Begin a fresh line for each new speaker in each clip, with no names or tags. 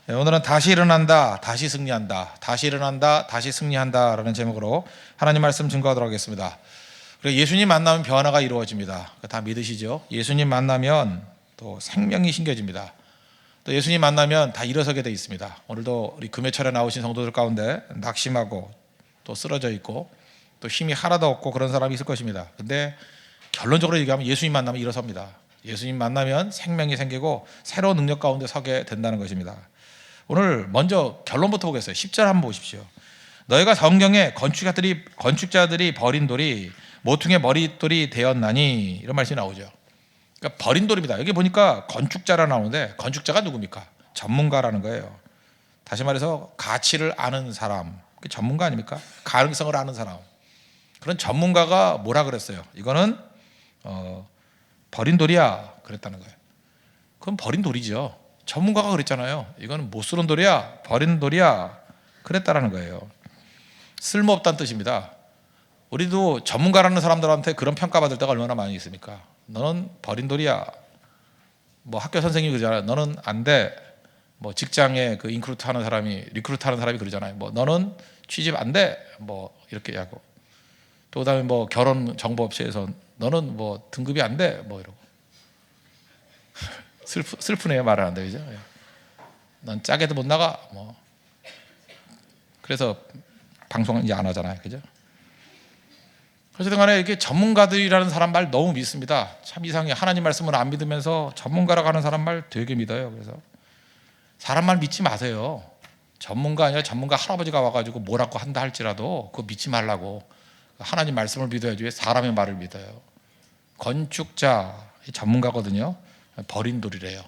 네, 오늘은 다시 일어난다, 다시 승리한다, 다시 일어난다, 다시 승리한다라는 제목으로 하나님 말씀 증거하도록 하겠습니다. 그리고 예수님 만나면 변화가 이루어집니다. 다 믿으시죠? 예수님 만나면 또 생명이 신겨집니다. 또 예수님 만나면 다 일어서게 돼 있습니다. 오늘도 우리 금요철에 나오신 성도들 가운데 낙심하고 또 쓰러져 있고 또 힘이 하나도 없고 그런 사람이 있을 것입니다. 근데 결론적으로 얘기하면 예수님 만나면 일어섭니다. 예수님 만나면 생명이 생기고 새로운 능력 가운데 서게 된다는 것입니다. 오늘 먼저 결론부터 보겠어요. 10절 한번 보십시오. 너희가 성경에 건축자들이 버린 돌이 모퉁이의 머릿돌이 되었나니, 이런 말씀이 나오죠. 그러니까 버린 돌입니다. 여기 보니까 건축자라 나오는데 건축자가 누굽니까? 전문가라는 거예요. 다시 말해서 가치를 아는 사람, 그게 전문가 아닙니까? 가능성을 아는 사람. 그런 전문가가 뭐라 그랬어요? 이거는 버린 돌이야 그랬다는 거예요. 그건 버린 돌이죠. 전문가가 그랬잖아요. 이거는 못 쓰는 돌이야, 버린 돌이야 그랬다라는 거예요. 쓸모없다는 뜻입니다. 우리도 전문가라는 사람들한테 그런 평가받을 때가 얼마나 많이 있습니까? 너는 버린 돌이야. 뭐 학교 선생님이 그러잖아요. 너는 안 돼. 뭐 직장에 그 리크루트 하는 사람이 그러잖아요. 뭐 너는 취직 안 돼. 뭐 이렇게 하고. 또 그다음에 뭐 결혼 정보업체에서 너는 뭐 등급이 안 돼. 뭐 이러고. 슬프네요. 말을 안 돼. 그죠? 넌 짜게도 못 나가. 뭐. 그래서 방송 이제 안 하잖아요. 그죠? 어쨌든 간에 이게 전문가들이라는 사람 말 너무 믿습니다. 참 이상해요. 하나님 말씀을 안 믿으면서 전문가라고 하는 사람 말 되게 믿어요. 그래서 사람 말 믿지 마세요. 전문가 아니라 전문가 할아버지가 와가지고 뭐라고 한다 할지라도 그거 믿지 말라고. 하나님 말씀을 믿어야지 왜 사람의 말을 믿어요. 건축자 전문가거든요. 버린 돌이래요.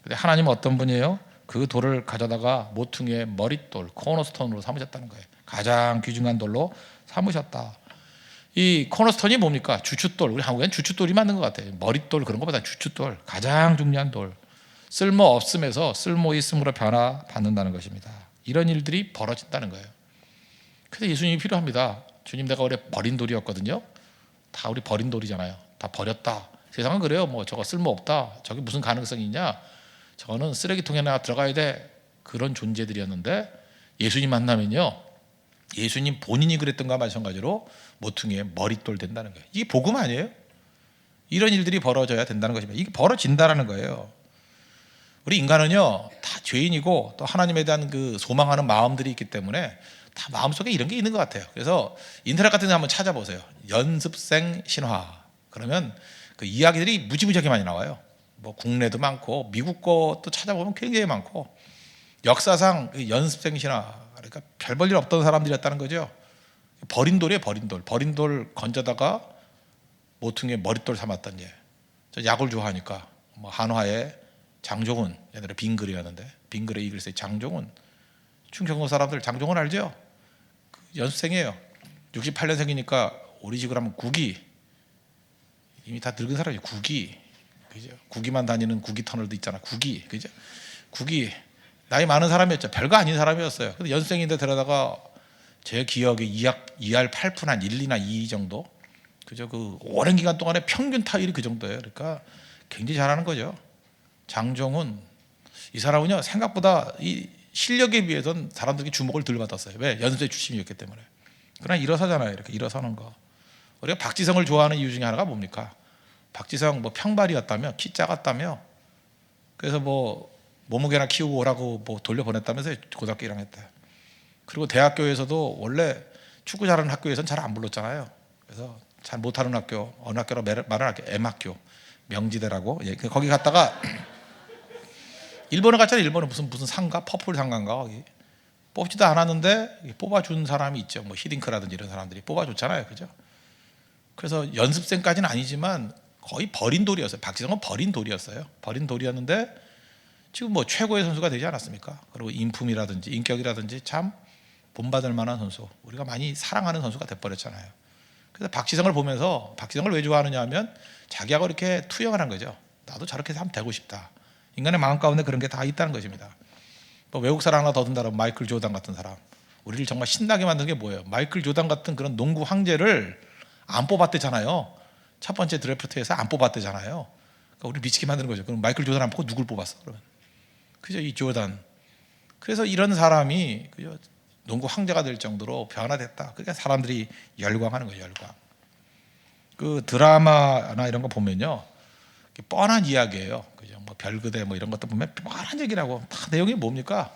근데 하나님은 어떤 분이에요? 그 돌을 가져다가 모퉁이의 머릿돌, 코너스톤으로 삼으셨다는 거예요. 가장 귀중한 돌로 삼으셨다. 이 코너스톤이 뭡니까? 주춧돌. 우리 한국엔 주춧돌이 맞는 것 같아요. 머릿돌 그런 것보다 주춧돌, 가장 중요한 돌. 쓸모 없음에서 쓸모 있음으로 변화받는다는 것입니다. 이런 일들이 벌어진다는 거예요. 그래서 예수님이 필요합니다. 주님, 내가 원래 버린 돌이었거든요. 다 우리 버린 돌이잖아요. 다 버렸다. 세상은 그래요. 뭐 저거 쓸모 없다. 저게 무슨 가능성이 있냐? 저거는 쓰레기통에나 들어가야 돼. 그런 존재들이었는데 예수님 만나면요, 예수님 본인이 그랬던 것과 마찬가지로 모퉁이에 머릿돌 된다는 거예요. 이게 복음 아니에요? 이런 일들이 벌어져야 된다는 것입니다. 이게 벌어진다라는 거예요. 우리 인간은요 다 죄인이고 또 하나님에 대한 그 소망하는 마음들이 있기 때문에 다 마음속에 이런 게 있는 것 같아요. 그래서 인터넷 같은 데 한번 찾아보세요. 연습생 신화. 그러면 그 이야기들이 무지무지하게 많이 나와요. 뭐 국내도 많고 미국 것도 찾아보면 굉장히 많고, 역사상 그 연습생 신화, 그러니까 별 볼 일 없던 사람들이었다는 거죠. 버린 돌이에요. 버린 돌 건져다가 모퉁이에 머릿돌 삼았던 예. 저 야구를 좋아하니까 뭐 한화의 장종훈, 옛날에 빙글이었는데 빙글의 이글스의 장종훈, 충청도 사람들 장종훈 알죠? 그 연습생이에요. 68년생이니까 우리 집으로 하면 구기, 이미 다 늙은 사람이 구기, 그죠? 구기만 다니는 구기 터널도 있잖아. 구기, 그죠? 구기 나이 많은 사람이었죠. 별거 아닌 사람이었어요. 근데 연습생인데 데려다가 제 기억에 2할 8푼 한 1, 2나 2 정도, 그죠? 그 오랜 기간 동안에 평균 타율이 그 정도예요. 그러니까 굉장히 잘하는 거죠. 장종훈, 이 사람은요 생각보다 이 실력에 비해서는 사람들이 주목을 덜 받았어요. 왜? 연습생 출신이었기 때문에. 그러나 일어서잖아요. 이렇게 일어서는 거. 우리가 박지성을 좋아하는 이유 중에 하나가 뭡니까? 박지성 뭐 평발이었다며, 키 작았다며, 그래서 뭐 몸무게나 키우고 오라고 뭐 돌려보냈다면서요. 고등학교 1학년 때. 그리고 대학교에서도 원래 축구 잘하는 학교에서는 잘 안 불렀잖아요. 그래서 잘 못하는 학교, 어느 학교라고 말을 할게요. M학교, 명지대라고. 예, 거기 갔다가 일본에 갔잖아요. 일본은 무슨 상가, 퍼플 상가인가, 거기 뽑지도 않았는데 뽑아준 사람이 있죠. 뭐 히딩크라든지 이런 사람들이 뽑아줬잖아요. 그죠? 그래서 연습생까지는 아니지만 거의 버린 돌이었어요. 박지성은 버린 돌이었어요. 버린 돌이었는데 지금 뭐 최고의 선수가 되지 않았습니까? 그리고 인품이라든지 인격이라든지 참 본받을 만한 선수, 우리가 많이 사랑하는 선수가 돼버렸잖아요. 그래서 박지성을 보면서, 박지성을 왜 좋아하느냐 하면 자기하고 이렇게 투영을 한 거죠. 나도 저렇게 하면 되고 싶다. 인간의 마음 가운데 그런 게 다 있다는 것입니다. 뭐 외국 사람 하나 더 든다면 마이클 조던 같은 사람, 우리를 정말 신나게 만든 게 뭐예요? 마이클 조던 같은 그런 농구 황제를 안 뽑았대잖아요. 첫 번째 드래프트에서 안 뽑았대잖아요. 그러니까 우리 미치게 만드는 거죠. 그럼 마이클 조던 안 뽑고 누굴 뽑았어? 그러면 그죠? 이 조던. 그래서 이런 사람이 농구 황제가 될 정도로 변화됐다. 그러니까 사람들이 열광하는 거예요. 열광. 그 드라마나 이런 거 보면요, 뻔한 이야기예요. 그죠? 뭐 별그대 뭐 이런 것도 보면 뻔한 얘기라고. 다 내용이 뭡니까?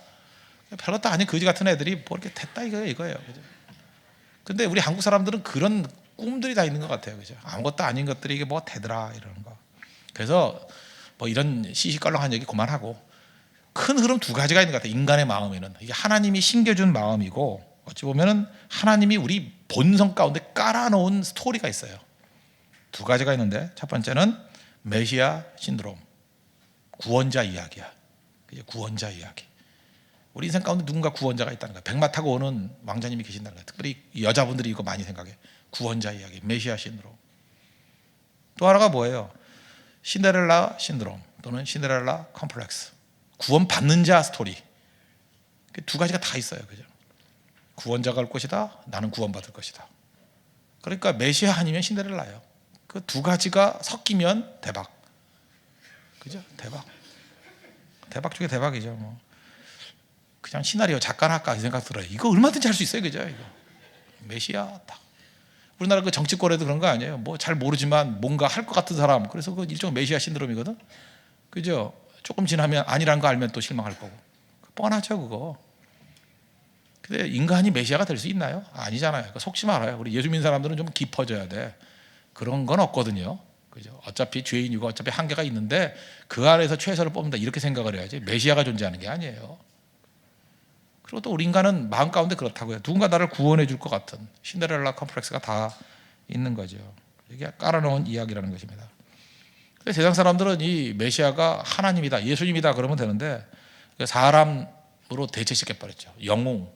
별것도 아닌 거지 같은 애들이 뭐 이렇게 됐다 이거예요. 그죠? 근데 우리 한국 사람들은 그런 꿈들이 다 있는 것 같아요. 그죠? 아무것도 아닌 것들이 이게 뭐 되더라 이러는 거. 그래서 뭐 이런 시시껄렁한 얘기 그만하고, 큰 흐름 두 가지가 있는 것 같아요. 인간의 마음에는 이게 하나님이 심겨준 마음이고, 어찌 보면은 하나님이 우리 본성 가운데 깔아놓은 스토리가 있어요. 두 가지가 있는데, 첫 번째는 메시아 신드롬, 구원자 이야기야. 구원자 이야기. 우리 인생 가운데 누군가 구원자가 있다는 거야. 백마 타고 오는 왕자님이 계신다는 거야. 특별히 여자분들이 이거 많이 생각해. 구원자 이야기, 메시아 신드롬. 또 하나가 뭐예요? 신데렐라 신드롬 또는 신데렐라 컴플렉스. 구원받는 자 스토리. 두 가지가 다 있어요. 그죠? 구원자가 올 것이다. 나는 구원받을 것이다. 그러니까 메시아 아니면 신데렐라예요. 그 두 가지가 섞이면 대박. 그죠? 대박 중에 대박이죠. 뭐. 그냥 시나리오 작가나 할까 이 생각 들어요. 이거 얼마든지 할 수 있어요. 그죠? 이거. 메시아 딱. 우리나라 그 정치권에도 그런 거 아니에요. 뭐 잘 모르지만 뭔가 할 것 같은 사람. 그래서 그 일종 메시아 신드롬이거든. 그죠? 조금 지나면 아니란 거 알면 또 실망할 거고. 뻔하죠 그거. 근데 인간이 메시아가 될 수 있나요? 아니잖아요. 속지 말아요. 우리 예수 믿는 사람들은 좀 깊어져야 돼. 그런 건 없거든요. 그죠? 어차피 죄인이고 어차피 한계가 있는데 그 안에서 최선을 뽑는다 이렇게 생각을 해야지 메시아가 존재하는 게 아니에요. 그리고 또 우리 인간은 마음 가운데 그렇다고요. 누군가 나를 구원해 줄 것 같은 신데렐라 컴플렉스가 다 있는 거죠. 이게 깔아놓은 이야기라는 것입니다. 근데 세상 사람들은 이 메시아가 하나님이다, 예수님이다 그러면 되는데 사람으로 대체시켜버렸죠. 영웅.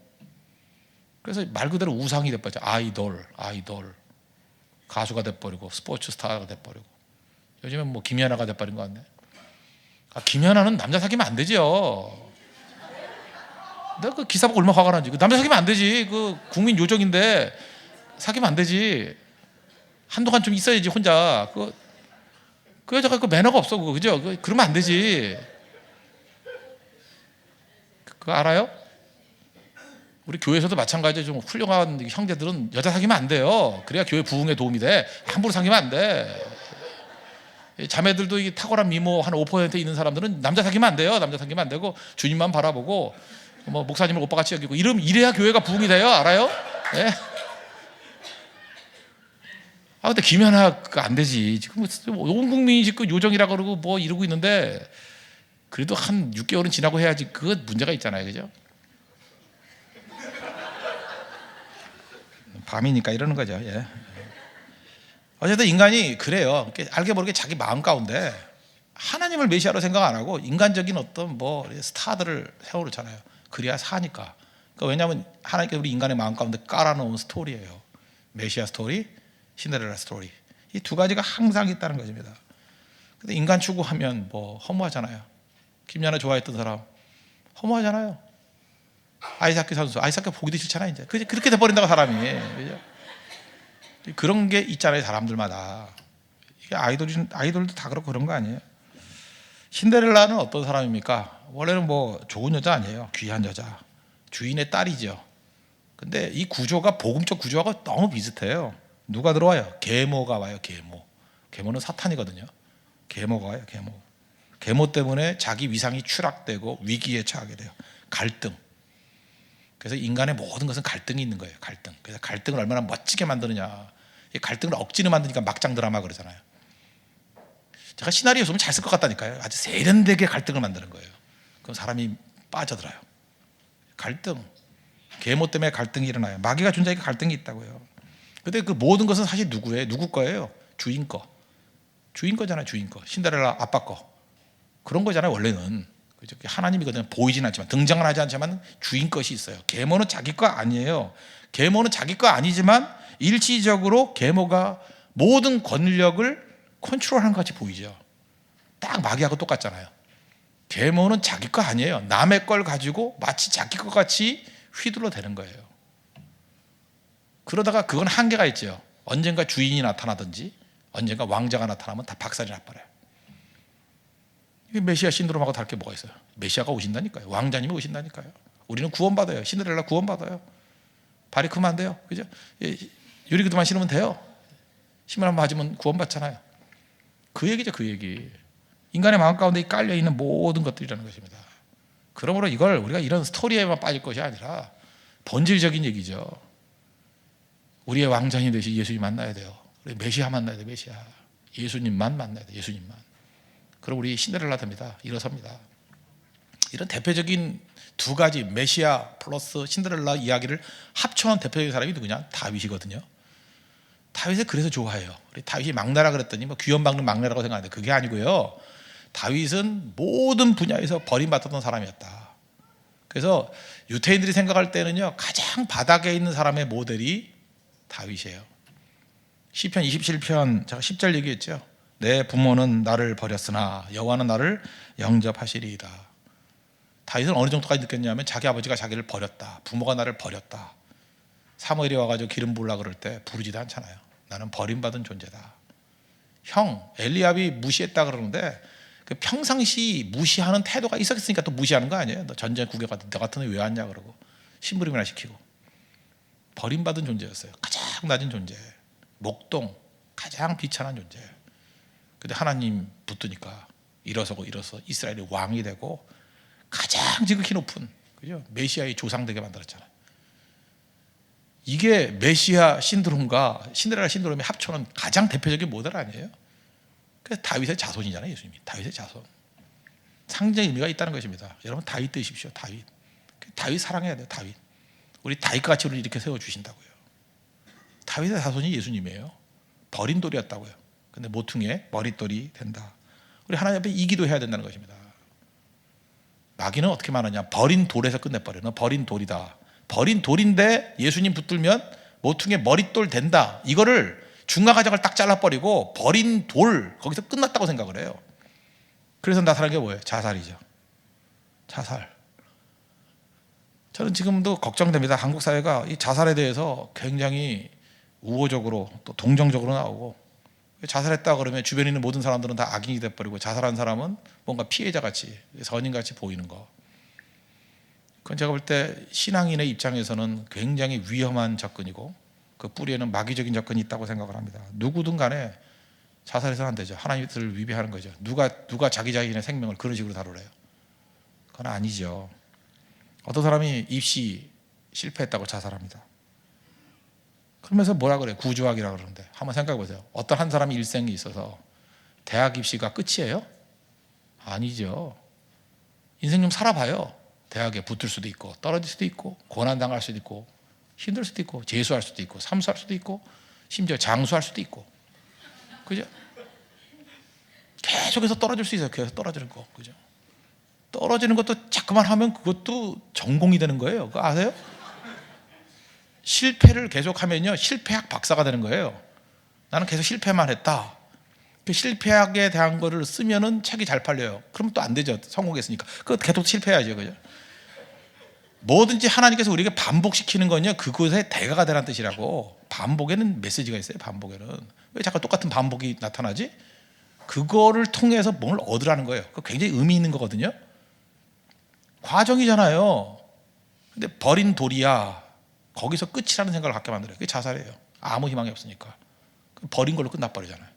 그래서 말 그대로 우상이 돼버렸죠. 아이돌. 가수가 돼버리고 스포츠 스타가 돼버리고. 요즘엔 뭐 김연아가 돼버린 것 같네. 김연아는 남자 사귀면 안 되죠. 내가 그 기사 보고 얼마나 화가 나는지. 남자 사귀면 안 되지. 그 국민 요정인데 사귀면 안 되지. 한동안 좀 있어야지 혼자. 그 여자가 그 매너가 없어 그거. 그죠? 그러면 안 되지. 그거 알아요? 우리 교회에서도 마찬가지로 좀 훌륭한 형제들은 여자 사귀면 안 돼요. 그래야 교회 부흥에 도움이 돼. 함부로 사귀면 안 돼. 자매들도 이 탁월한 미모 한 5% 있는 사람들은 남자 사귀면 안 돼요. 남자 사귀면 안 되고 주님만 바라보고 뭐 목사님을 오빠같이 여기고 이래야 교회가 부흥이 돼요. 알아요? 네? 근데 김연아 안 되지. 지금 온 국민이 지금 요정이라 그러고 뭐 이러고 있는데 그래도 한 6개월은 지나고 해야지. 그거 문제가 있잖아요. 그죠? 밤이니까 이러는 거죠. 예. 어쨌든 인간이 그래요. 알게 모르게 자기 마음 가운데 하나님을 메시아로 생각 안 하고 인간적인 어떤 뭐 스타들을 세워놓잖아요. 그래야 사니까. 그러니까 왜냐하면 하나님께서 우리 인간의 마음 가운데 깔아놓은 스토리예요. 메시아 스토리, 신데렐라 스토리. 이 두 가지가 항상 있다는 것입니다. 근데 인간 추구하면 뭐 허무하잖아요. 김연아 좋아했던 사람 허무하잖아요. 아이스하키 선수, 아이스하키 보기도 싫잖아요. 이제 그렇게 돼버린다고 사람이. 그죠? 그런 게 있잖아요. 사람들마다. 이게 아이돌도 다 그렇고 그런 거 아니에요. 신데렐라는 어떤 사람입니까? 원래는 뭐 좋은 여자 아니에요. 귀한 여자, 주인의 딸이죠. 근데 이 구조가 복음적 구조하고 너무 비슷해요. 누가 들어와요? 계모가 와요. 계모는 사탄이거든요. 계모가 와요. 계모 때문에 자기 위상이 추락되고 위기에 처하게 돼요. 갈등. 그래서 인간의 모든 것은 갈등이 있는 거예요. 갈등. 그래서 갈등을 얼마나 멋지게 만드느냐. 이 갈등을 억지로 만드니까 막장 드라마 그러잖아요. 제가 시나리오 쓰면 잘 쓸 것 같다니까요. 아주 세련되게 갈등을 만드는 거예요. 그럼 사람이 빠져들어요. 갈등. 계모 때문에 갈등이 일어나요. 마귀가 존재하니까 갈등이 있다고요. 근데 그 모든 것은 사실 누구예요? 누구 거예요? 주인 거. 주인 거잖아요. 주인 거. 신데렐라 아빠 거. 그런 거잖아요. 원래는. 하나님이거든요. 보이진 않지만, 등장은 하지 않지만 주인 것이 있어요. 계모는 자기 거 아니에요. 계모는 자기 거 아니지만 일시적으로 계모가 모든 권력을 컨트롤하는 것 같이 보이죠. 딱 마귀하고 똑같잖아요. 계모는 자기 거 아니에요. 남의 걸 가지고 마치 자기 것 같이 휘둘러 대는 거예요. 그러다가 그건 한계가 있죠. 언젠가 주인이 나타나든지 언젠가 왕자가 나타나면 다 박살이 나버려요. 이게 메시아 신드롬하고 다를 게 뭐가 있어요? 메시아가 오신다니까요. 왕자님이 오신다니까요. 우리는 구원받아요. 신데렐라 구원받아요. 발이 크면 안 돼요. 그죠? 유리구두만 신으면 돼요. 힘을 한번 맞으면 구원받잖아요. 그 얘기죠, 그 얘기. 인간의 마음 가운데 깔려있는 모든 것들이라는 것입니다. 그러므로 이걸 우리가 이런 스토리에만 빠질 것이 아니라 본질적인 얘기죠. 우리의 왕자님 되신 예수님 만나야 돼요. 우리 메시아 만나야 돼요. 메시아. 예수님만 만나야 돼요. 예수님만. 그럼 우리 신데렐라 됩니다. 일어섭니다. 이런 대표적인 두 가지 메시아 플러스 신데렐라 이야기를 합쳐놓은 대표적인 사람이 누구냐? 다윗이거든요. 다윗을 그래서 좋아해요. 우리 다윗이 막내라 그랬더니 뭐 귀염 박는 막내라고 생각하는데 그게 아니고요. 다윗은 모든 분야에서 버림받았던 사람이었다. 그래서 유태인들이 생각할 때는요, 가장 바닥에 있는 사람의 모델이 다윗이에요. 시편 27편 제가 10절 얘기했죠. 내 부모는 나를 버렸으나 여호와는 나를 영접하시리이다. 다윗은 어느 정도까지 느꼈냐면 자기 아버지가 자기를 버렸다. 부모가 나를 버렸다. 사무엘이 와가지고 기름 부으려고 그럴 때 부르지도 않잖아요. 나는 버림받은 존재다. 형 엘리압이 무시했다 그러는데 그 평상시 무시하는 태도가 있었으니까 또 무시하는 거 아니에요? 너 전쟁 구경 갔는데 너 같은 애 왜 왔냐 그러고 심부름이나 시키고. 버림받은 존재였어요. 가장 낮은 존재, 목동, 가장 비천한 존재. 근데 하나님 붙드니까 일어서 이스라엘의 왕이 되고 가장 지극히 높은, 그죠? 메시아의 조상 되게 만들었잖아요. 이게 메시아 신드롬과 신데렐라 신드롬이 합쳐놓은 가장 대표적인 모델 아니에요? 그래서 다윗의 자손이잖아요. 예수님이 다윗의 자손. 상징 의미가 있다는 것입니다. 여러분 다윗 되십시오. 다윗 사랑해야 돼요. 다윗. 우리 다윗과 같이 우리를 이렇게 세워주신다고요. 다윗의 자손이 예수님이에요. 버린 돌이었다고요. 근데 모퉁이에 머릿돌이 된다. 우리 하나님 앞에 이 기도해야 된다는 것입니다. 마귀는 어떻게 말하냐? 버린 돌에서 끝내버려. 너 버린 돌이다. 버린 돌인데 예수님 붙들면 모퉁이에 머릿돌 된다. 이거를 중간과정을 딱 잘라버리고 버린 돌 거기서 끝났다고 생각을 해요. 그래서 나타난 게 뭐예요? 자살이죠. 자살. 저는 지금도 걱정됩니다. 한국 사회가 이 자살에 대해서 굉장히 우호적으로 또 동정적으로 나오고, 자살했다 그러면 주변에 있는 모든 사람들은 다 악인이 돼버리고 자살한 사람은 뭔가 피해자같이 선인같이 보이는 거. 그건 제가 볼 때 신앙인의 입장에서는 굉장히 위험한 접근이고 그 뿌리에는 마귀적인 접근이 있다고 생각을 합니다. 누구든 간에 자살해서는 안 되죠. 하나님의 뜻을 위배하는 거죠. 누가 자기 자신의 생명을 그런 식으로 다루래요? 그건 아니죠. 어떤 사람이 입시 실패했다고 자살합니다. 그러면서 뭐라 그래요? 구조학이라고 그러는데 한번 생각해 보세요. 어떤 한 사람이 일생이 있어서 대학 입시가 끝이에요? 아니죠. 인생 좀 살아봐요. 대학에 붙을 수도 있고 떨어질 수도 있고 고난당할 수도 있고 힘들 수도 있고 재수할 수도 있고 삼수할 수도 있고 심지어 장수할 수도 있고, 그죠? 계속해서 떨어질 수 있어요. 계속 떨어지는 거, 그죠? 떨어지는 것도 자꾸만 하면 그것도 전공이 되는 거예요. 그거 아세요? 실패를 계속하면요 실패학 박사가 되는 거예요. 나는 계속 실패만 했다. 그 실패학에 대한 거를 쓰면은 책이 잘 팔려요. 그러면 또 안 되죠. 성공했으니까. 그거 계속 실패해야죠, 그죠? 뭐든지 하나님께서 우리에게 반복시키는 건요 그곳에 대가가 되라는 뜻이라고. 반복에는 메시지가 있어요. 반복에는 왜 자꾸 똑같은 반복이 나타나지? 그거를 통해서 뭘 얻으라는 거예요. 그거 굉장히 의미 있는 거거든요. 과정이잖아요. 근데 버린 돌이야 거기서 끝이라는 생각을 갖게 만들어요. 그게 자살이에요. 아무 희망이 없으니까 버린 걸로 끝나버리잖아요.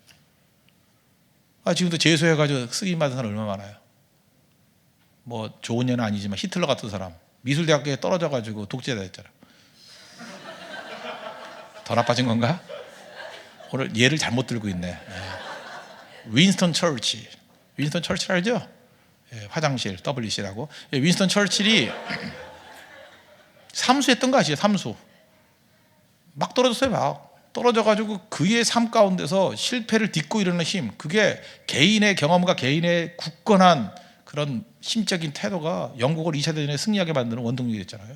지금도 재수해가지고 쓰임 받은 사람 얼마나 많아요. 뭐 좋은 예는 아니지만 히틀러 같은 사람 미술대학교에 떨어져가지고 독재자 됐잖아. 더 나빠진 건가? 오늘 예를 잘못 들고 있네. 윈스턴 처칠. 윈스턴 처칠 알죠? 화장실 WC라고. 윈스턴 처칠이 삼수했던 거 아시죠? 삼수. 막 떨어졌어요. 막 떨어져가지고 그의 삶 가운데서 실패를 딛고 일어나는 힘, 그게 개인의 경험과 개인의 굳건한 그런 심적인 태도가 영국을 2차 대전에 승리하게 만드는 원동력이 됐잖아요.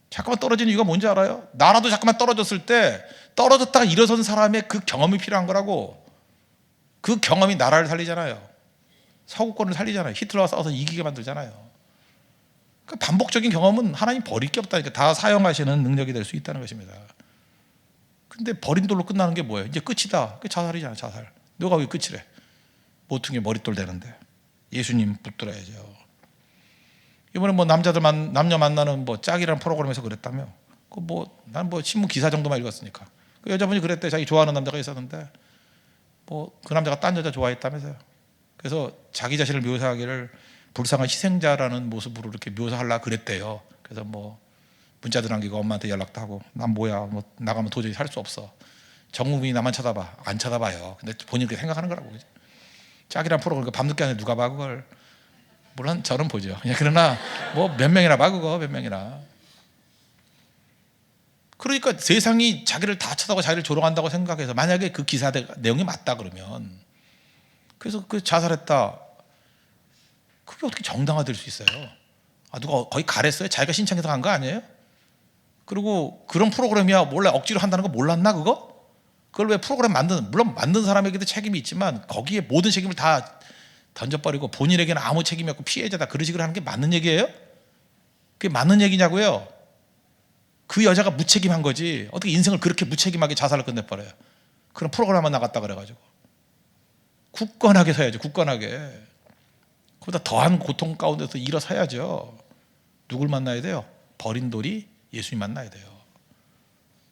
잠깐만 떨어지는 이유가 뭔지 알아요? 나라도 잠깐만 떨어졌을 때 떨어졌다가 일어선 사람의 그 경험이 필요한 거라고. 그 경험이 나라를 살리잖아요. 서구권을 살리잖아요. 히틀러와 싸워서 이기게 만들잖아요. 그 반복적인 경험은 하나님 버릴 게 없다니까. 다 사용하시는 능력이 될 수 있다는 것입니다. 근데 버린 돌로 끝나는 게 뭐예요? 이제 끝이다. 그게 자살이잖아. 자살. 너가 왜 끝이래? 모퉁이에 머릿돌 되는데. 예수님 붙들어야죠. 이번에 뭐 남녀 만나는 뭐 짝이라는 프로그램에서 그랬다며. 난 신문 기사 정도만 읽었으니까. 그 여자분이 그랬대. 자기 좋아하는 남자가 있었는데 그 남자가 딴 여자 좋아했다면서요. 그래서 자기 자신을 묘사하기를 불쌍한 희생자라는 모습으로 이렇게 묘사하려고 그랬대요. 그래서 문자도 남기고 엄마한테 연락도 하고, 난 뭐야, 나가면 도저히 살 수 없어. 전 국민이 나만 쳐다봐. 안 쳐다봐요. 근데 본인이 그렇게 생각하는 거라고. 그죠? 짝이란 프로그램 밤늦게 안에 누가 봐 그걸. 물론 저는 보죠. 그러나 몇 명이나 봐 그거, 몇 명이나. 그러니까 세상이 자기를 다 쳐다보고 자기를 조롱한다고 생각해서, 만약에 그 기사 내용이 맞다 그러면, 그래서 그 자살했다, 그게 어떻게 정당화될 수 있어요? 누가 거의 가랬어요? 자기가 신청해서 간 거 아니에요? 그리고 그런 프로그램이야 몰래 억지로 한다는 거 몰랐나 그거? 그걸 왜 프로그램 물론 만든 사람에게도 책임이 있지만 거기에 모든 책임을 다 던져버리고 본인에게는 아무 책임이 없고 피해자다, 그런 식으로 하는 게 맞는 얘기예요? 그게 맞는 얘기냐고요? 그 여자가 무책임한 거지 어떻게 인생을 그렇게 무책임하게 자살을 끝내버려요. 그런 프로그램만 나갔다 그래가지고. 굳건하게 서야죠. 굳건하게. 그보다 더한 고통 가운데서 일어서야죠. 누굴 만나야 돼요? 버린 돌이 예수님 만나야 돼요.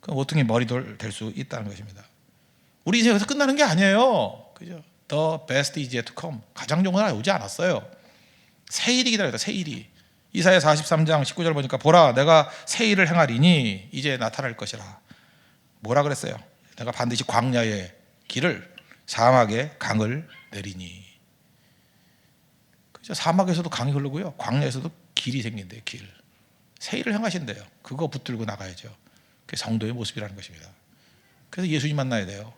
그럼 모퉁이 머리돌 될 수 있다는 것입니다. 우리 인생 여기서 끝나는 게 아니에요. 그죠? The best is yet to come. 가장 좋은 건 오지 않았어요. 새 일이 기다려요. 새 일이. 이사야 43장 19절 보니까 보라 내가 새 일을 행하리니 이제 나타날 것이라. 뭐라 그랬어요? 내가 반드시 광야의 길을 사막의 강을 내리니. 그죠? 사막에서도 강이 흐르고요. 광야에서도 길이 생긴대요. 길. 새 일을 행하신대요. 그거 붙들고 나가야죠. 그게 성도의 모습이라는 것입니다. 그래서 예수님 만나야 돼요.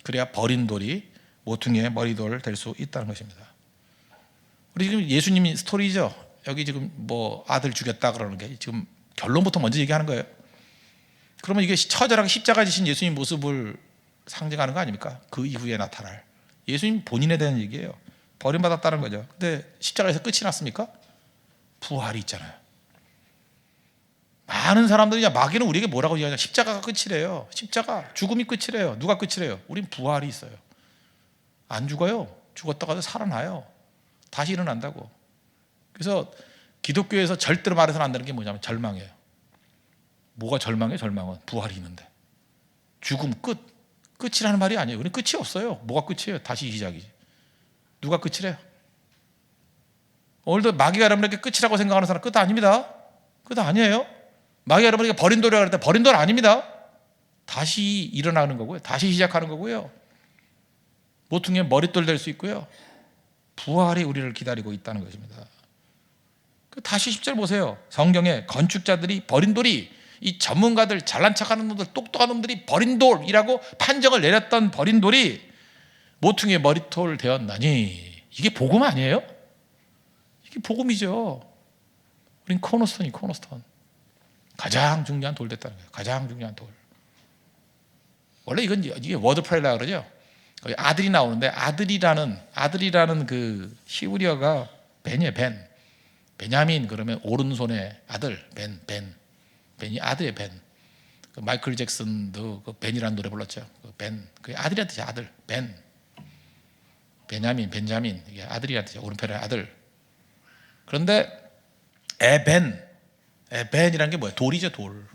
그래야 버린 돌이 모퉁이의 머리돌 될 수 있다는 것입니다. 우리 지금 예수님이 스토리죠. 여기 지금 아들 죽였다 그러는 게 지금 결론부터 먼저 얘기하는 거예요. 그러면 이게 처절하게 십자가 지신 예수님 모습을 상징하는 거 아닙니까? 그 이후에 나타날 예수님 본인에 대한 얘기예요. 버림받았다는 거죠. 근데 십자가에서 끝이 났습니까? 부활이 있잖아요. 많은 사람들이 마귀는 우리에게 뭐라고 얘기하냐? 십자가가 끝이래요. 십자가, 죽음이 끝이래요. 누가 끝이래요? 우린 부활이 있어요. 안 죽어요. 죽었다가도 살아나요. 다시 일어난다고. 그래서 기독교에서 절대로 말해서는 안 되는 게 뭐냐면 절망이에요. 뭐가 절망이에요? 절망은 부활이 있는데. 죽음 끝. 끝이라는 말이 아니에요. 우리는 끝이 없어요. 뭐가 끝이에요? 다시 시작이지. 누가 끝이래요? 오늘도 마귀가 여러분에게 끝이라고 생각하는 사람 끝 아닙니다. 끝 아니에요. 마귀가 여러분에게 버린 돌이라고 할 때 버린 돌 아닙니다. 다시 일어나는 거고요. 다시 시작하는 거고요. 모퉁이의 머릿돌 될 수 있고요. 부활이 우리를 기다리고 있다는 것입니다. 다시 10절 보세요. 성경에 건축자들이 버린 돌이, 이 전문가들, 잘난 척하는 놈들, 똑똑한 놈들이 버린 돌이라고 판정을 내렸던 버린 돌이 모퉁이의 머릿돌 되었나니. 이게 복음 아니에요? 이게 복음이죠. 우린 코너스톤이 코너스톤. 가장 중요한 돌 됐다는 거예요. 가장 중요한 돌. 원래 이게 워드 프레이라 그러죠. 거기 아들이 나오는데 아들이라는 그 히브리어가 벤이에요. 베냐민 그러면 오른손의 아들 벤이 아들의 벤. 그 마이클 잭슨도 그 벤이라는 노래 불렀죠. 그 벤, 그 아들이란 뜻이야. 아들 벤자민 이게 아들이란 뜻이야. 오른편의 아들. 그런데 에벤이라는 게 뭐예요? 돌이죠, 돌.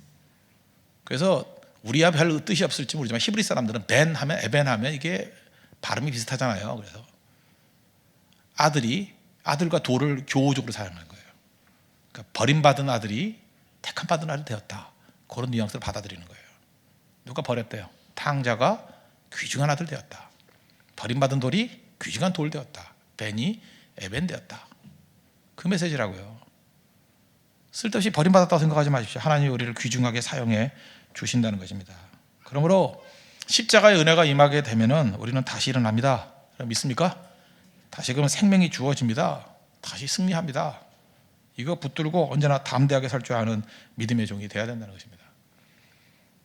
그래서 우리야 별 뜻이 없을지 모르지만 히브리 사람들은 에벤 하면 이게 발음이 비슷하잖아요. 그래서 아들과 돌을 교우적으로 사용하는 거예요. 그러니까 버림받은 아들이 택함 받은 아들이 되었다. 그런 뉘앙스를 받아들이는 거예요. 누가 버렸대요? 탕자가 귀중한 아들 되었다. 버림받은 돌이 귀중한 돌 되었다. 벤이 에벤 되었다. 그 메시지라고요. 쓸데없이 버림받았다고 생각하지 마십시오. 하나님이 우리를 귀중하게 사용해 주신다는 것입니다. 그러므로 십자가의 은혜가 임하게 되면은 우리는 다시 일어납니다. 믿습니까? 다시 그러면 생명이 주어집니다. 다시 승리합니다. 이거 붙들고 언제나 담대하게 살 줄 아는 믿음의 종이 되어야 된다는 것입니다.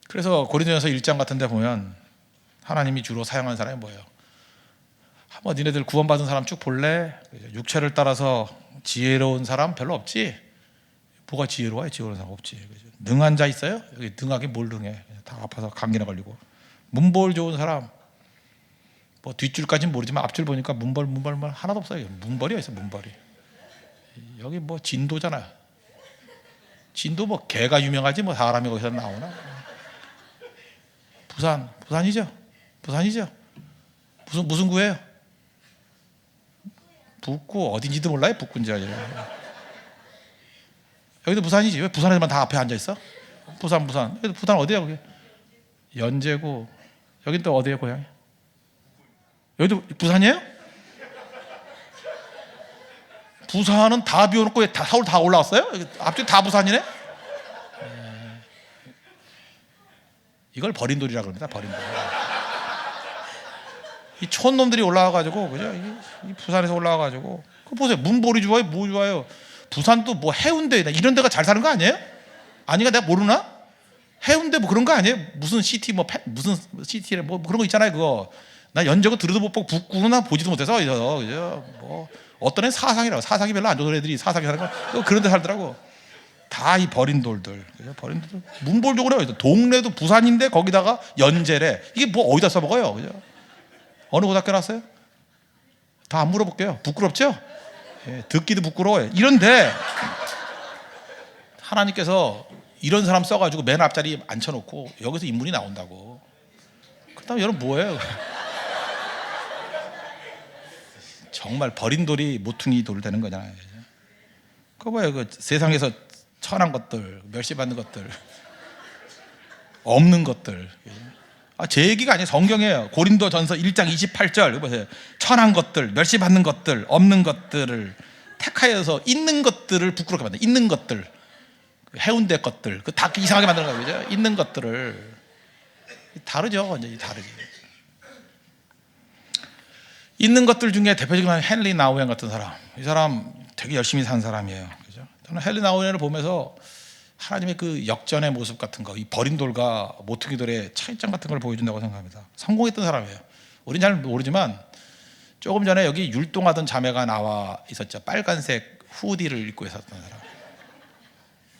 그래서 고린도전서 1장 같은 데 보면 하나님이 주로 사용한 사람이 뭐예요? 한번 니네들 구원받은 사람 쭉 볼래? 육체를 따라서 지혜로운 사람 별로 없지? 뭐가 지혜로워요? 지혜로운 사람 없지. 능한 자 있어요? 여기 능하게 뭘 능해? 다 아파서 감기나 걸리고. 문볼 좋은 사람, 뭐 뒷줄까지는 모르지만 앞줄 보니까 문벌 하나도 없어요. 문벌이 있어, 문벌이. 여기 뭐 진도잖아요. 진도 뭐 개가 유명하지 뭐 사람이 거기서 나오나? 부산이죠. 무슨 구예요? 북구 어딘지도 몰라요. 북구인지 아니라. 여기도 부산이지. 왜 부산에만 다 앞에 앉아 있어? 부산. 여기도 부산 어디야 거기? 연제구. 여긴 또 어디야 고향이? 여기도 부산이에요? 부산은 다 비워놓고 서울 다 올라왔어요? 앞뒤 다 부산이네? 이걸 버린돌이라 그럽니다. 버린돌. 이 촌놈들이 올라와가지고, 그죠? 이 부산에서 올라와가지고, 그 보세요. 문벌이 좋아요, 뭐 좋아요? 부산도 뭐 해운대 이런 데가 잘 사는 거 아니에요? 아니가 내가 모르나? 해운대 뭐 그런 거 아니에요? 무슨 시티 무슨 시티래 뭐 그런 거 있잖아요. 그거 나 연저거 들어도 못 보고 북구는 나 보지도 못해서 그죠? 뭐 어떤 애는 사상이라고 사상이 별로 안 좋은 애들이 사상이 사는 거 그런 데 살더라고. 다 이 버린 돌들. 그죠? 버린 돌들. 문벌도 그래요. 동네도 부산인데 거기다가 연제래. 이게 뭐 어디다 써먹어요? 그죠? 어느 고등학교 나왔어요? 다 안 물어볼게요. 부끄럽죠? 예, 듣기도 부끄러워요. 이런데 하나님께서 이런 사람 써가지고 맨 앞자리에 앉혀놓고 여기서 인물이 나온다고. 그렇다면 여러분 뭐예요? 정말 버린 돌이 모퉁이 돌 되는 거잖아요. 그거 봐요. 그 세상에서 천한 것들, 멸시받는 것들, 없는 것들. 제 얘기가 아니에요. 성경이에요. 고린도전서 1장 28절 보세요. 천한 것들, 멸시받는 것들, 없는 것들을 택하여서 있는 것들을 부끄럽게 만든다. 있는 것들, 해운대 것들, 그 다 이상하게 만드는 거예요. 그죠? 있는 것들을 다르죠. 완전히 다르지. 있는 것들 중에 대표적인 헨리 나우엔 같은 사람. 이 사람 되게 열심히 산 사람이에요. 그죠? 저는 헨리 나우엔을 보면서 하나님의 그 역전의 모습 같은 거, 이 버린 돌과 모퉁이 돌의 차이점 같은 걸 보여준다고 생각합니다. 성공했던 사람이에요. 우리는 잘 모르지만 조금 전에 여기 율동하던 자매가 나와 있었죠. 빨간색 후디를 입고 있었던 사람.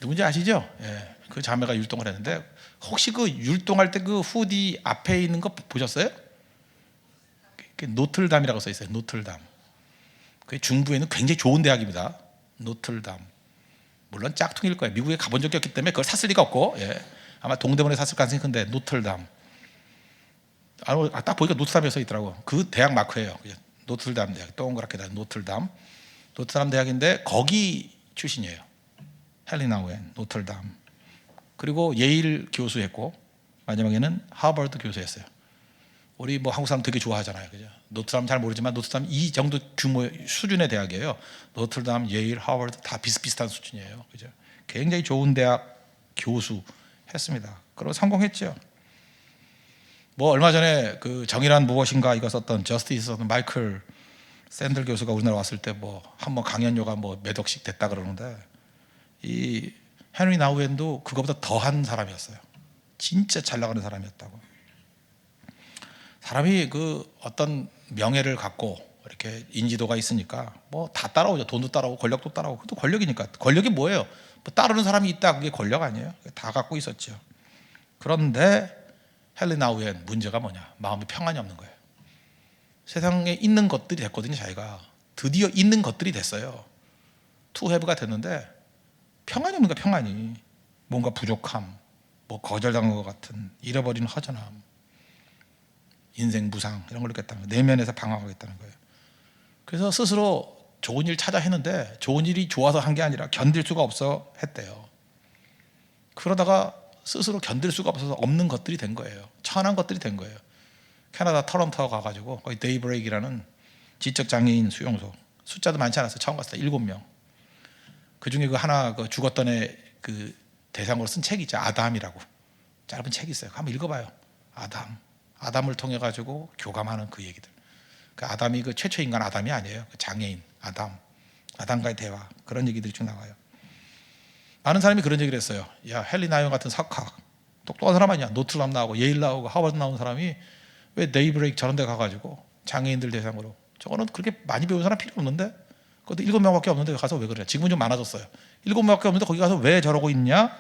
누군지 아시죠? 예, 그 자매가 율동을 했는데 혹시 그 율동할 때 그 후디 앞에 있는 거 보셨어요? 노틀담이라고 써 있어요. 노틀담. 그게 중부에 있는 굉장히 좋은 대학입니다. 노틀담. 물론 짝퉁일 거예요. 미국에 가본 적이 없기 때문에 그걸 샀을 리가 없고, 예. 아마 동대문에 샀을 가능성이 큰데 노틀담. 딱 보니까 노틀담에 써 있더라고. 그 대학 마크예요. 노틀담 대학. 동그랗게 다 노틀담. 노틀담 대학인데 거기 출신이에요. 헨리 나우엔, 노틀담. 그리고 예일 교수했고 마지막에는 하버드 교수했어요. 우리 뭐 한국 사람 되게 좋아하잖아요. 그죠? 노트담 잘 모르지만 노트담 이 정도 규모 수준의 대학이에요. 노트담, 예일, 하버드 다 비슷비슷한 수준이에요. 그죠? 굉장히 좋은 대학 교수 했습니다. 그리고 성공했죠. 뭐 얼마 전에 그 정의란 무엇인가 이거 썼던 저스티스 썼던 마이클 샌들 교수가 우리나라 왔을 때 뭐 한번 강연료가 뭐 몇 억씩 됐다 그러는데 이 헨리 나우엔도 그거보다 더한 사람이었어요. 진짜 잘 나가는 사람이었다고. 사람이 그 어떤 명예를 갖고 이렇게 인지도가 있으니까 뭐 다 따라오죠. 돈도 따라오고 권력도 따라오고. 그것도 권력이니까. 권력이 뭐예요? 뭐 따르는 사람이 있다. 그게 권력 아니에요? 다 갖고 있었죠. 그런데 헨리 나우엔 문제가 뭐냐? 마음이 평안이 없는 거예요. 세상에 있는 것들이 됐거든요. 자기가 드디어 있는 것들이 됐어요. 투해브가 됐는데 평안이 없는 거야. 평안이. 뭔가 부족함, 뭐 거절당한 것 같은 잃어버린 허전함, 인생 무상 이런 걸 느꼈다는 거예요. 내면에서 방황하겠다는 거예요. 그래서 스스로 좋은 일 찾아 했는데 좋은 일이 좋아서 한 게 아니라 견딜 수가 없어 했대요. 그러다가 스스로 견딜 수가 없어서 없는 것들이 된 거예요. 천한 것들이 된 거예요. 캐나다 토론토 가가지고 거기 데이브레이크라는 지적장애인 수용소, 숫자도 많지 않았어요. 처음 갔을 때 7명. 그 중에 그 하나 그 죽었던 애 그 대상으로 쓴 책이 있죠. 아담이라고 짧은 책이 있어요. 한번 읽어봐요. 아담을 통해 가지고 교감하는 그 얘기들. 그 아담이 그 최초 인간 아담이 아니에요. 그 장애인 아담과의 대화 그런 얘기들이 쭉 나와요. 많은 사람이 그런 얘기를 했어요. 야, 헨리 나우엔 같은 석학 똑똑한 사람 아니야. 노트담 나오고 예일 나오고 하버드 나온 사람이 왜 데이브레이크 저런 데 가가지고 장애인들 대상으로 저거는 그렇게 많이 배운 사람 필요 없는데 그것도 7명밖에 없는데 가서 왜 그래? 지금은 좀 많아졌어요. 7명밖에 없는데 거기 가서 왜 저러고 있냐?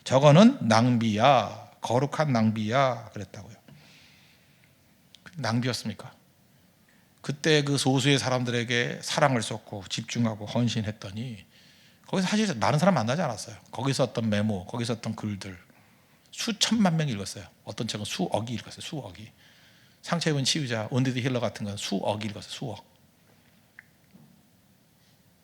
저거는 낭비야. 거룩한 낭비야. 그랬다고요. 낭비였습니까? 그때 그 소수의 사람들에게 사랑을 쏟고 집중하고 헌신했더니 거기서 사실 많은 사람 만나지 않았어요. 거기서 어떤 메모, 거기서 어떤 글들 수천만 명이 읽었어요. 어떤 책은 수억이 읽었어요. 수억이. 상처 입은 치유자, 온디드 힐러 같은 건 수억이 읽었어요. 수억.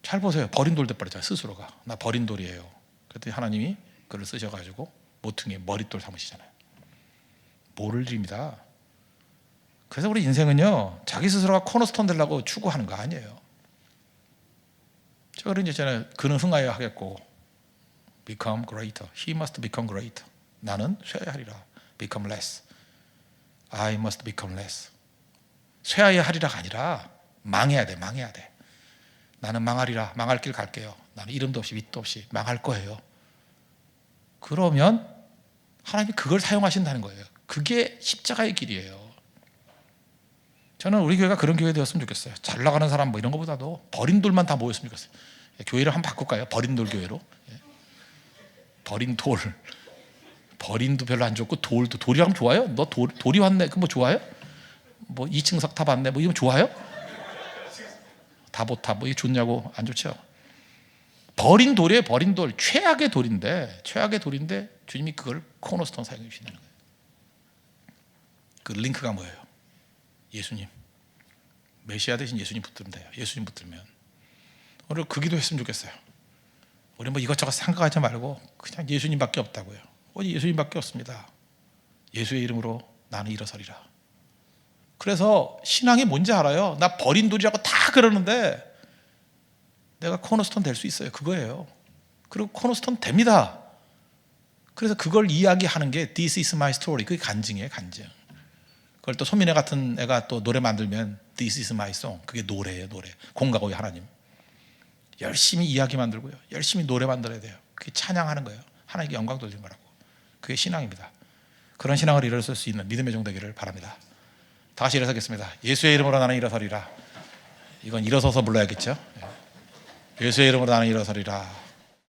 잘 보세요. 버린 돌 돼버렸잖아요. 스스로가. 나 버린 돌이에요. 그랬더니 하나님이 글을 쓰셔가지고 모퉁이에 머릿돌 삼으시잖아요. 모를 일입니다. 그래서 우리 인생은요, 자기 스스로가 코너스톤 되려고 추구하는 거 아니에요. 제가 그런 있잖아요. 그는 흥하여 하겠고 become greater. He must become greater. 나는 쇠하리라. become less. I must become less. 쇠하여 하리라가 아니라 망해야 돼. 망해야 돼. 나는 망하리라. 망할 길 갈게요. 나는 이름도 없이 밑도 없이 망할 거예요. 그러면 하나님이 그걸 사용하신다는 거예요. 그게 십자가의 길이에요. 저는 우리 교회가 그런 교회 되었으면 좋겠어요. 잘 나가는 사람 뭐 이런 것보다도 버린 돌만 다 모였으면 좋겠어요. 교회를 한번 바꿀까요? 버린 돌 교회로. 버린 돌. 버린도 별로 안 좋고 돌도. 돌이라면 좋아요? 너 돌이 왔네. 그럼 뭐 좋아요? 뭐 2층 석탑 왔네. 뭐 이러면 좋아요? 다보탑 뭐 이게 좋냐고. 안 좋죠. 버린 돌이에요. 버린 돌. 최악의 돌인데 주님이 그걸 코너스톤 사용해 주신다는 거예요. 그 링크가 뭐예요? 예수님. 메시아 대신 예수님 붙들면 돼요. 예수님 붙들면. 오늘 그 기도 했으면 좋겠어요. 우리 뭐 이것저것 생각하지 말고 그냥 예수님밖에 없다고요. 예수님밖에 없습니다. 예수의 이름으로 나는 일어서리라. 그래서 신앙이 뭔지 알아요. 나 버린 돌이라고 다 그러는데 내가 코너스톤 될 수 있어요. 그거예요. 그리고 코너스톤 됩니다. 그래서 그걸 이야기하는 게 This is my story. 그게 간증이에요. 간증. 그걸 또 소민애 같은 애가 또 노래 만들면 This is my song. 그게 노래예요. 노래. 공과 고의 하나님. 열심히 이야기 만들고요. 열심히 노래 만들어야 돼요. 그게 찬양하는 거예요. 하나님께 영광 돌리는 거라고. 그게 신앙입니다. 그런 신앙을 일어설 수 있는 믿음의 종 되기를 바랍니다. 다시 일어서겠습니다. 예수의 이름으로 나는 일어서리라. 이건 일어서서 불러야겠죠. 예수의 이름으로 나는 일어서리라.